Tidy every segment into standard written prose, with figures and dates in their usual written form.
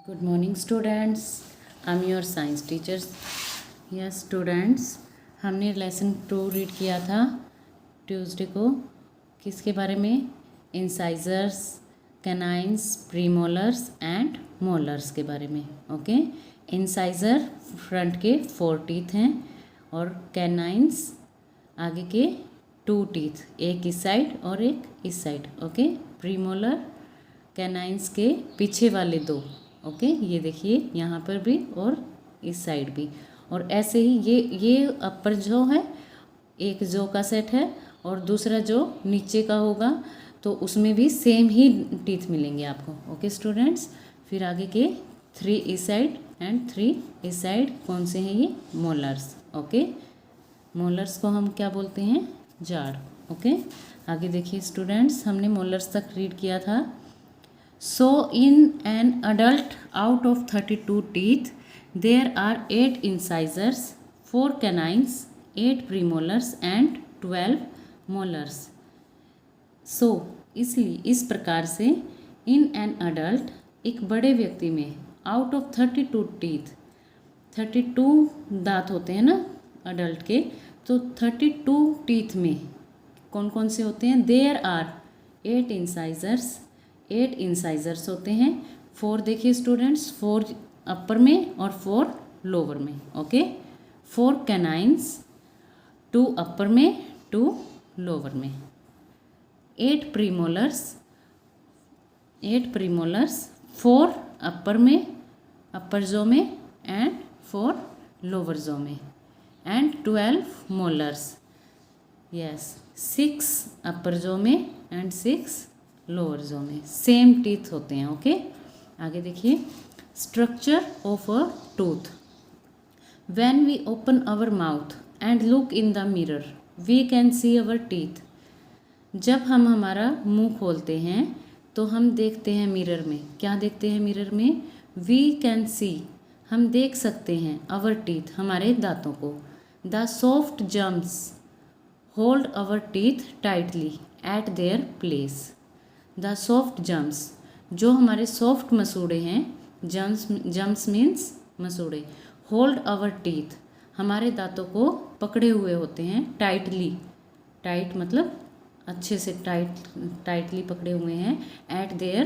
Good morning students. I'm your science teacher. Yes students, हमने lesson 2 read किया था Tuesday को। किसके बारे में? Incisors, canines, premolars and molars के बारे में। ओके, इंसाइजर फ्रंट के 4 टीथ हैं और कैनाइन्स आगे के 2 टीथ, एक इस साइड और एक इस साइड। ओके, प्रीमोलर कैनाइन्स के पीछे वाले 2। ओके, ये देखिए यहाँ पर भी और इस साइड भी। और ऐसे ही ये अपर जो है एक जो का सेट है और दूसरा जो नीचे का होगा तो उसमें भी सेम ही टीथ मिलेंगे आपको। ओके स्टूडेंट्स, फिर आगे के 3 इस साइड एंड 3 इस साइड कौन से हैं? ये मोलर्स। ओके, मोलर्स को हम क्या बोलते हैं? जाड़। ओके, आगे देखिए स्टूडेंट्स, हमने मोलर्स तक रीड किया था। So in an adult, out of 32 teeth, there are 8 incisors, 4 canines, 8 premolars and 12 molars. So इसलिए इस प्रकार से in an adult, एक बड़े व्यक्ति में out of 32 teeth, 32 दांत होते हैं ना अडल्ट के, तो 32 टीथ में कौन कौन से होते हैं? There are 8 incisors, 8 इंसाइजर्स होते हैं। 4 देखिए स्टूडेंट्स, 4 अपर में और 4 लोअर में। ओके, 4 कैनाइन्स, 2 अपर में 2 लोअर में। 8 प्रीमोलर्स, 4 अपर में, अपर जो में एंड 4 लोअर जो में एंड 12 मोलर्स। यस, 6 अपर जो में एंड 6 लोअर जो में। सेम टीथ होते हैं। ओके, आगे देखिए structure of a tooth. When we open our mouth and look in the mirror we can see our teeth. जब हम हमारा मुंह खोलते हैं तो हम देखते हैं मिरर में। क्या देखते हैं मिरर में? वी कैन सी, हम देख सकते हैं, आवर टीथ, हमारे दांतों को। The soft gums hold our teeth tightly at their place. The soft gums, जो हमारे सॉफ्ट मसूड़े हैं, जम्स मीन्स मसूड़े, होल्ड आवर टीथ, हमारे दांतों को पकड़े हुए होते हैं टाइटली। टाइट मतलब अच्छे से टाइटली पकड़े हुए हैं। एट देयर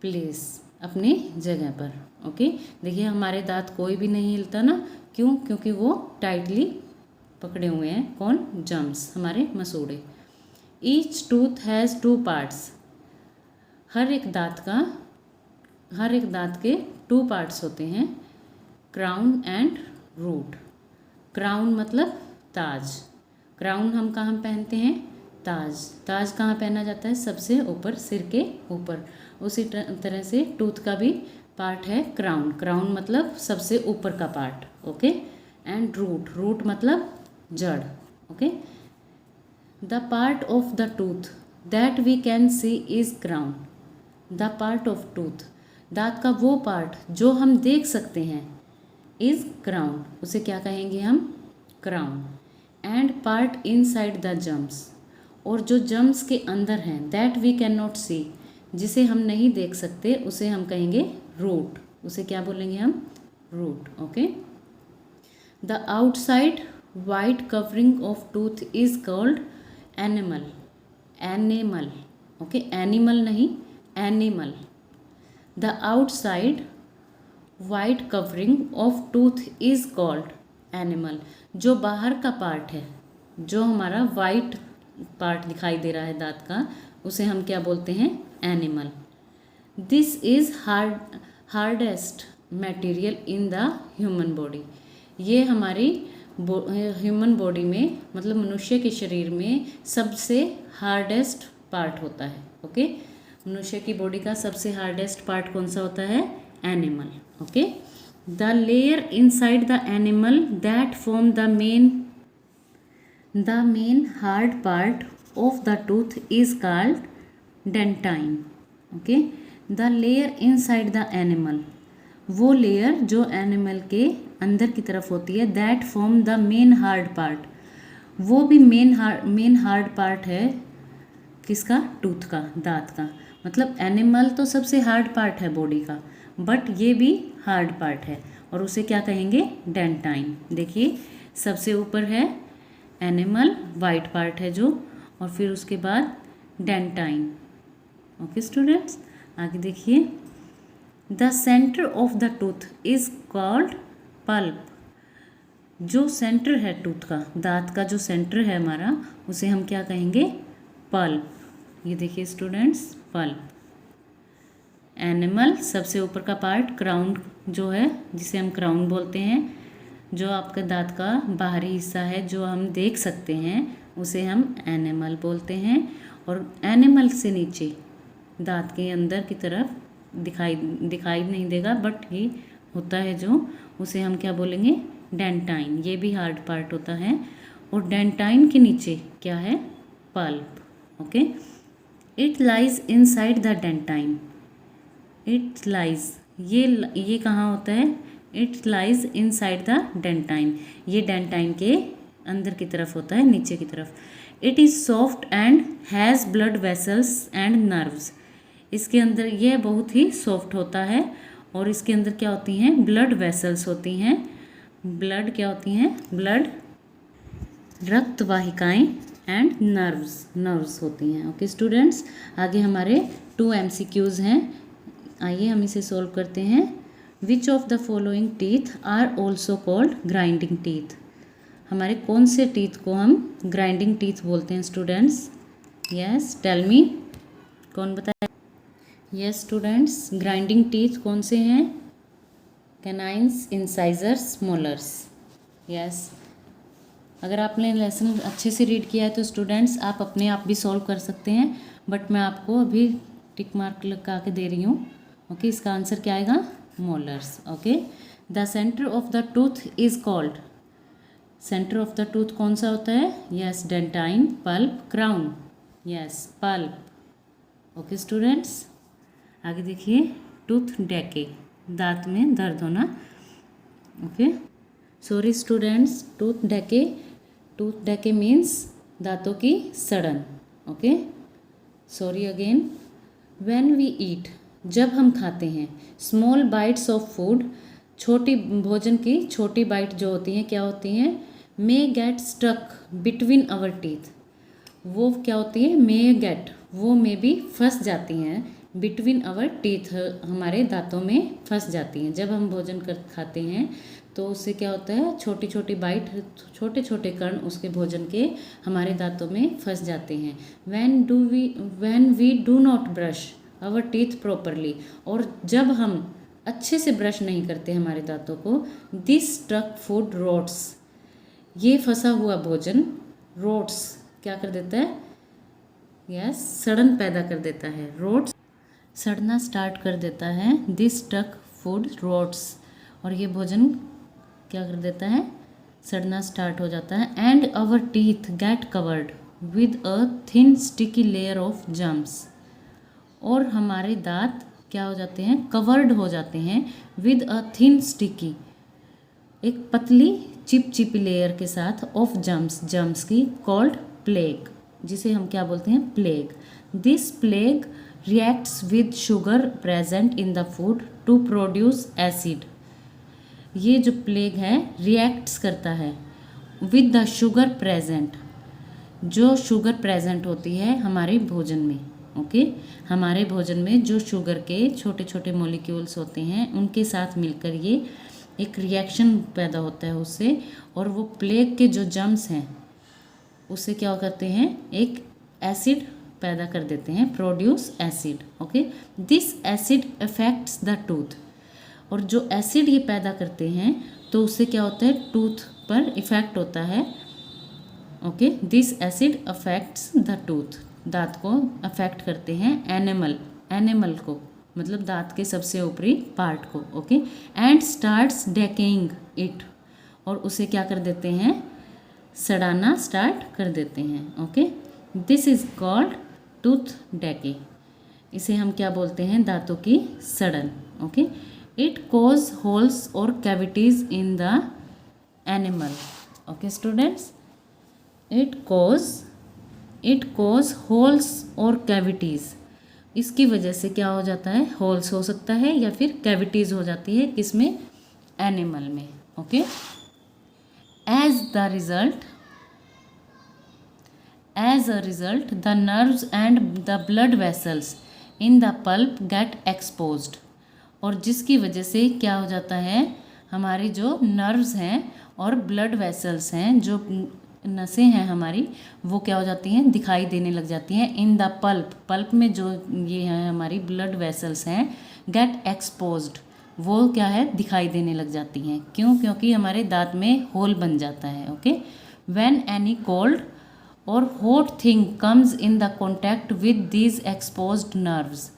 प्लेस, अपनी जगह पर। ओके, देखिए हमारे दांत कोई भी नहीं हिलता ना, क्यों? क्योंकि वो टाइटली पकड़े हुए हैं। कौन? जम्स, हमारे मसूड़े। Each tooth has 2 parts. हर एक दांत के 2 पार्ट्स होते हैं, क्राउन एंड रूट। क्राउन मतलब ताज। क्राउन हम कहाँ पहनते हैं? ताज कहाँ पहना जाता है? सबसे ऊपर, सिर के ऊपर। उसी तरह से टूथ का भी पार्ट है क्राउन। क्राउन मतलब सबसे ऊपर का पार्ट। ओके, एंड रूट मतलब जड़। Okay, the part of the tooth that we can see is crown. The part of tooth, दांत का वो पार्ट जो हम देख सकते हैं, इज क्राउन, उसे क्या कहेंगे हम? Crown. And part inside the germs, और जो जम्स के अंदर हैं, दैट वी कैन नॉट सी, जिसे हम नहीं देख सकते, उसे हम कहेंगे रूट। उसे क्या बोलेंगे हम? Root. Okay, the outside white covering of tooth is called enamel. Okay, enamel नहीं, enamel. The outside white covering of tooth is called enamel. जो बाहर का पार्ट है, जो हमारा वाइट पार्ट दिखाई दे रहा है दांत का, उसे हम क्या बोलते हैं? Animal. This is hardest material in the human body. ये हमारी ह्यूमन बॉडी में, मतलब मनुष्य के शरीर में सबसे हार्डेस्ट पार्ट होता है। ओके, मनुष्य की बॉडी का सबसे हार्डेस्ट पार्ट कौन सा होता है? Animal. Okay, the layer inside the animal that form the main hard part of the tooth is called dentine. Okay, the layer inside the animal, वो लेयर जो एनिमल के अंदर की तरफ होती है, that form the main hard part, वो भी मेन हार्ड पार्ट है। किसका? टूथ का, दांत का। मतलब एनिमल तो सबसे हार्ड पार्ट है बॉडी का, बट ये भी हार्ड पार्ट है और उसे क्या कहेंगे, डेंटाइन। देखिए सबसे ऊपर है एनिमल, वाइट पार्ट है जो, और फिर उसके बाद डेंटाइन। ओके स्टूडेंट्स, आगे देखिए, the centre of the tooth is called pulp. जो सेंटर है टूथ का, दांत का जो सेंटर है हमारा, उसे हम क्या कहेंगे, पल्प। ये देखिए स्टूडेंट्स, पल्प। एनिमल सबसे ऊपर का पार्ट, क्राउन जो है, जिसे हम क्राउन बोलते हैं, जो आपके दांत का बाहरी हिस्सा है जो हम देख सकते हैं, उसे हम एनिमल बोलते हैं। और एनिमल से नीचे दांत के अंदर की तरफ दिखाई नहीं देगा, बट ये होता है जो, उसे हम क्या बोलेंगे, डेंटाइन। ये भी हार्ड पार्ट होता है। और डेंटाइन के नीचे क्या है, pulp. Okay, it lies inside the dentine. It lies, ये कहाँ होता है, it lies inside the dentine. ये डेंटाइन के अंदर की तरफ होता है, नीचे की तरफ। It is soft and has blood vessels and nerves. इसके अंदर यह बहुत ही सॉफ्ट होता है और इसके अंदर क्या होती हैं, ब्लड वेसल्स होती हैं। ब्लड क्या होती हैं, ब्लड, रक्त वाहिकाएँ, एंड नर्व्स होती हैं। ओके स्टूडेंट्स, आगे हमारे 2 MCQs हैं। आइए हम इसे सोल्व करते हैं। Which of the following teeth are also called grinding teeth. हमारे कौन से टीथ को हम ग्राइंडिंग टीथ बोलते हैं स्टूडेंट्स? यस, टेल मी, कौन बताए? यस स्टूडेंट्स, ग्राइंडिंग टीथ कौन से हैं? Canines, incisors, molars. यस, अगर आपने लेसन अच्छे से रीड किया है तो स्टूडेंट्स आप अपने आप भी सॉल्व कर सकते हैं, बट मैं आपको अभी टिक मार्क लगा के दे रही हूँ। ओके, इसका आंसर क्या आएगा, molars. Okay, the centre of the tooth is called, centre of the tooth कौन सा होता है? Yes, dentine, pulp, crown. Yes, pulp. Okay students, आगे देखिए, टूथ डेके, दांत में दर्द होना। Okay, sorry students, tooth decay means दांतों की सड़न। Okay, sorry again. When we eat, जब हम खाते हैं, स्मॉल बाइट्स ऑफ फूड, छोटी भोजन की छोटी बाइट जो होती हैं क्या होती हैं? May get stuck between our teeth. वो क्या होती है? मे गेट, वो मे भी फंस जाती हैं, बिटवीन आवर टीथ, हमारे दांतों में फंस जाती हैं। जब हम भोजन खाते हैं तो उससे क्या होता है, छोटी छोटी बाइट, छोटे छोटे कण उसके भोजन के हमारे दांतों में फंस जाते हैं। When we do not brush our teeth properly, और जब हम अच्छे से ब्रश नहीं करते हमारे दांतों को, दिस स्टक फूड रोट्स, ये फंसा हुआ भोजन रोट्स क्या कर देता है? यस, सड़न पैदा कर देता है। रोट्स सड़ना स्टार्ट कर देता है। दिस स्टक फूड रोट्स, और ये भोजन क्या कर देता है? सड़ना स्टार्ट हो जाता है। And our teeth get covered with a thin sticky layer of germs, और हमारे दांत क्या हो जाते हैं? कवर्ड हो जाते हैं विद अ थिन स्टिकी, एक पतली चिपचिपी लेयर के साथ, ऑफ जम्स की, कॉल्ड प्लेग, जिसे हम क्या बोलते हैं? Plaque. This plaque reacts with sugar present in the food to produce acid. ये जो प्लेग है रिएक्ट्स करता है विद द शुगर प्रेजेंट, जो शुगर प्रेजेंट होती है हमारे भोजन में। ओके, हमारे भोजन में जो शुगर के छोटे छोटे मॉलिक्यूल्स होते हैं उनके साथ मिलकर ये एक रिएक्शन पैदा होता है उससे, और वो प्लेग के जो जम्स हैं उससे क्या करते हैं? एक एसिड पैदा कर देते हैं, produce acid. Okay, this acid affects the tooth, और जो एसिड ये पैदा करते हैं तो उससे क्या होता है? टूथ पर इफेक्ट होता है। Okay, this acid affects the tooth, दांत को अफेक्ट करते हैं। एनिमल को, मतलब दांत के सबसे ऊपरी पार्ट को। ओके, एंड स्टार्ट्स डेकेइंग इट, और उसे क्या कर देते हैं? सड़ाना स्टार्ट कर देते हैं। Okay, this is called tooth डेके, इसे हम क्या बोलते हैं? दांतों की सड़न। ओके, इट कॉज होल्स और cavities in the animal. Okay students, it cause holes और कैविटीज, इसकी वजह से क्या हो जाता है, होल्स हो सकता है या फिर कैविटीज़ हो जाती है, किसमें, एनिमल में। Okay, as a result the nerves and the blood vessels in the pulp get exposed. और जिसकी वजह से क्या हो जाता है, हमारी जो नर्व्स हैं और ब्लड वेसल्स हैं, जो नसें हैं हमारी, वो क्या हो जाती हैं, दिखाई देने लग जाती हैं। इन द पल्प में जो ये हैं हमारी ब्लड वेसल्स हैं, गेट एक्सपोज्ड, वो क्या है, दिखाई देने लग जाती हैं। क्यों? क्योंकि हमारे दांत में होल बन जाता है। ओके, व्हेन एनी कोल्ड और hot thing comes in the contact with these exposed nerves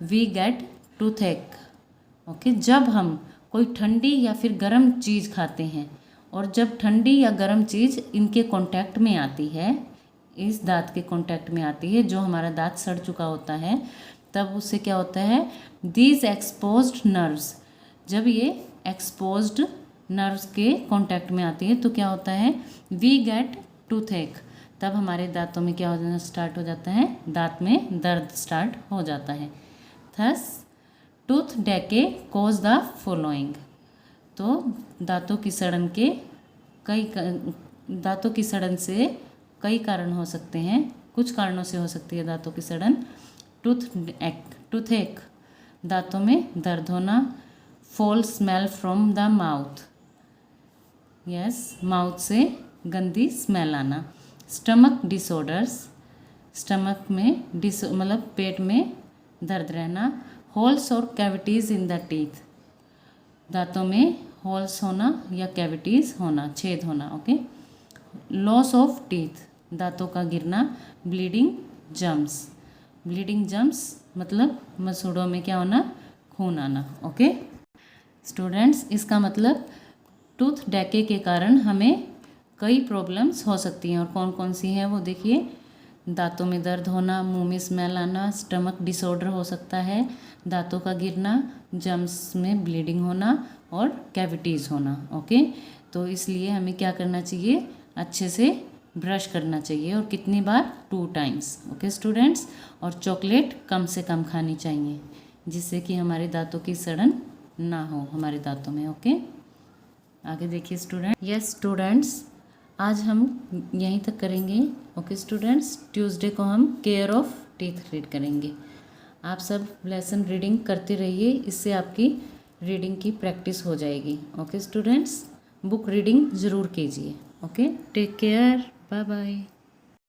we get toothache. Okay, जब हम कोई ठंडी या फिर गर्म चीज़ खाते हैं और जब ठंडी या गर्म चीज़ इनके कांटेक्ट में आती है, इस दांत के कांटेक्ट में आती है, जो हमारा दांत सड़ चुका होता है, तब उससे क्या होता है, दीज एक्सपोज्ड नर्व्स, जब ये एक्सपोज्ड नर्व्स के कांटेक्ट में आती है तो क्या होता है, वी गेट टूथेक, तब हमारे दांतों में क्या हो जाना स्टार्ट हो जाता है, दांत में दर्द स्टार्ट हो जाता है। Thus tooth डेके cause the following. तो दांतों की सड़न के दांतों की सड़न से कई कारण हो सकते हैं, कुछ कारणों से हो सकती है दांतों की सड़न। टूथेक, दांतों में दर्द होना। Fall smell from the mouth, yes, mouth से गंदी स्मेल आना। स्टमक डिसऑर्डर्स, स्टमक में मतलब पेट में दर्द रहना। होल्स और कैविटीज़ इन द टीथ, दांतों में होल्स होना या कैविटीज़ होना, छेद होना। ओके, लॉस ऑफ टीथ, दांतों का गिरना। ब्लीडिंग जम्स, ब्लीडिंग जम्स मतलब मसूड़ों में क्या होना, खून आना। ओके स्टूडेंट्स, इसका मतलब टूथ डेके के कारण हमें कई प्रॉब्लम्स हो सकती हैं, और कौन कौन सी हैं वो देखिए। दांतों में दर्द होना, मुंह में स्मेल आना, स्टमक डिसऑर्डर हो सकता है, दांतों का गिरना, जम्स में ब्लीडिंग होना और कैविटीज़ होना। ओके, तो इसलिए हमें क्या करना चाहिए, अच्छे से ब्रश करना चाहिए, और कितनी बार, 2 टाइम्स। ओके स्टूडेंट्स, और चॉकलेट कम से कम खानी चाहिए, जिससे कि हमारे दांतों की सड़न ना हो हमारे दांतों में। ओके, आगे देखिए स्टूडेंट। यस स्टूडेंट्स, आज हम यहीं तक करेंगे। ओके स्टूडेंट्स, ट्यूसडे को हम केयर ऑफ टीथ रीड करेंगे। आप सब लेसन रीडिंग करते रहिए, इससे आपकी रीडिंग की प्रैक्टिस हो जाएगी। ओके स्टूडेंट्स, बुक रीडिंग ज़रूर कीजिए। Okay, take care, bye bye.